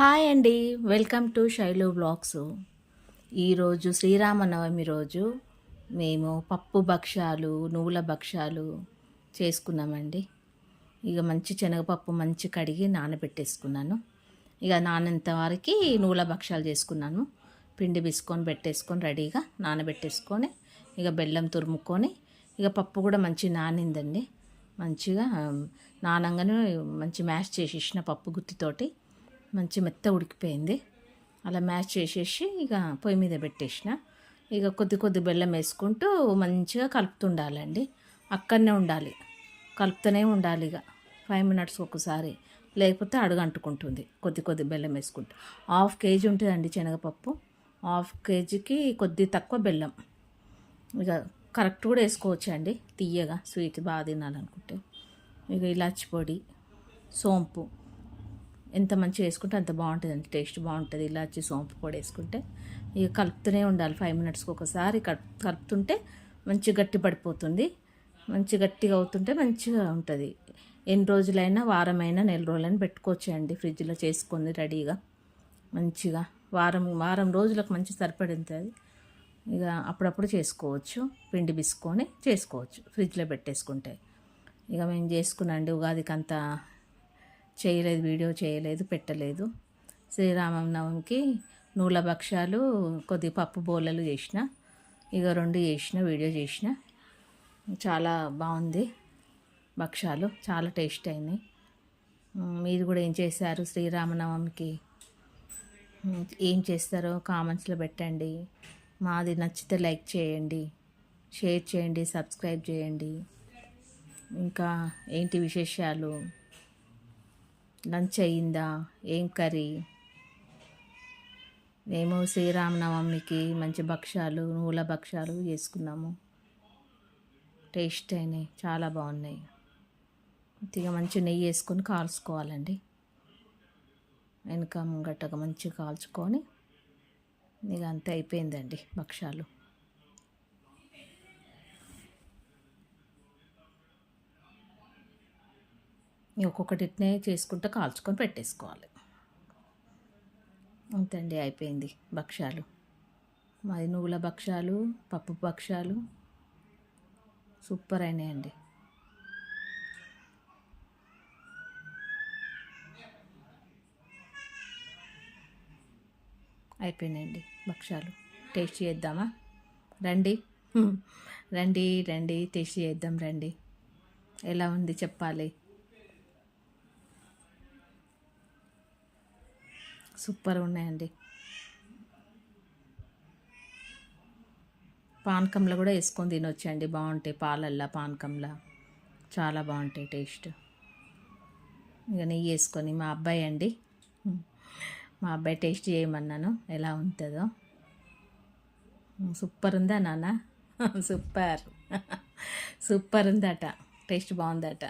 Hi అండి, welcome to Shailu blogs. ఈరోజు శ్రీరామనవమి రోజు మేము పప్పు భక్ష్యాలు, నువ్వుల భక్ష్యాలు చేసుకున్నామండి. ఇక మంచి శనగపప్పు మంచి కడిగి నానబెట్టేసుకున్నాను. ఇక నానంత వరకు నువ్వుల భక్ష్యాలు చేసుకున్నాను. పిండి బిసుకొని పెట్టేసుకొని రెడీగా నానబెట్టేసుకొని ఇక బెల్లం తురుముకొని ఇక పప్పు కూడా మంచి నానిందండి. మంచిగా నానంగానే మంచి మ్యాష్ చేసేసిన పప్పు గుత్తితోటి మంచి మెత్త ఉడికిపోయింది. అలా మ్యాష్ చేసేసి ఇక పొయ్యి మీద పెట్టేసిన. ఇక కొద్ది కొద్ది బెల్లం వేసుకుంటూ మంచిగా కలుపుతుండాలండి. అక్కడనే ఉండాలి, కలుపుతూనే ఉండాలి. ఇక 5 మినిట్స్ ఒకసారి, లేకపోతే అడుగంటుకుంటుంది. కొద్ది కొద్ది బెల్లం వేసుకుంటూ 1/2 కేజీ ఉంటుందండి శనగపప్పు. 1/2 కేజీకి కొద్ది తక్కువ బెల్లం. ఇక కరెక్ట్ కూడా వేసుకోవచ్చు అండి, తీయగా స్వీట్ బాగా తినాలనుకుంటే. ఇక ఇలాచి పొడి, సోంపు ఎంత మంచిగా వేసుకుంటే అంత బాగుంటుందండి, టేస్ట్ బాగుంటుంది. ఇలాచి సోంపు పొడి వేసుకుంటే ఇక కలుపుతూనే ఉండాలి. 5 మినిట్స్కి ఒకసారి కలుపుతుంటే మంచి గట్టి పడిపోతుంది. మంచి గట్టిగా అవుతుంటే మంచిగా ఉంటుంది. ఎన్ని రోజులైనా, వారమైనా, నెల రోజులైనా పెట్టుకోవచ్చండి ఫ్రిడ్జ్లో చేసుకొని రెడీగా. మంచిగా వారం రోజులకు మంచి సరిపడుతుంది. ఇక అప్పుడప్పుడు చేసుకోవచ్చు, పిండి బిసుకొని చేసుకోవచ్చు ఫ్రిడ్జ్లో పెట్టేసుకుంటే. ఇక మేము చేసుకున్నాండి, ఉగాదికి అంతా చేయలేదు, వీడియో చేయలేదు, పెట్టలేదు. శ్రీరామనవమికి నూల భక్ష్యాలు, కొద్ది పప్పు బోలలు చేసిన. ఇక 2 చేసిన, వీడియో చేసిన. చాలా బాగుంది భక్ష్యాలు, చాలా టేస్ట్ అయినాయి. మీరు కూడా ఏం చేశారు శ్రీరామనవమికి? ఏం చేస్తారో కామెంట్స్లో పెట్టండి. మాది నచ్చితే లైక్ చేయండి, షేర్ చేయండి, సబ్స్క్రైబ్ చేయండి. ఇంకా ఏంటి విశేషాలు? లంచ్ అయ్యిందా? ఏం కర్రీ? మేము శ్రీరామనవమికి మంచి భక్ష్యాలు, నువ్వుల భక్ష్యాలు చేసుకున్నాము. టేస్ట్ అయినాయి, చాలా బాగున్నాయి. ఇక మంచి నెయ్యి వేసుకొని కాల్చుకోవాలండి. వెనక ముంగట్టగా మంచిగా కాల్చుకొని ఇక అంతే అయిపోయిందండి భక్ష్యాలు. ఒక్కొక్కటినే చేసుకుంటూ కాల్చుకొని పెట్టేసుకోవాలి. అంతండి, అయిపోయింది భక్ష్యాలు. మాది నువ్వుల భక్ష్యాలు, పప్పు భక్ష్యాలు సూపర్ అయినాయండి. అయిపోయినాయండి భక్ష్యాలు. టేస్ట్ చేద్దామా? రండి రండి రండి, టేస్ట్ చేద్దాం రండి. ఎలా ఉంది చెప్పాలి. సూపర్ ఉన్నాయండి. పానకంలో కూడా వేసుకొని తినొచ్చండి, బాగుంటాయి. పాలల్లా, పానకంలా చాలా బాగుంటాయి టేస్ట్. ఇక నెయ్యి వేసుకొని, మా అబ్బాయి అండి, మా అబ్బాయి టేస్ట్ చేయమన్నాను, ఎలా ఉంటుందో. సూపర్ ఉందా నాన్న? సూపర్ సూపర్ ఉందట, టేస్ట్ బాగుందట.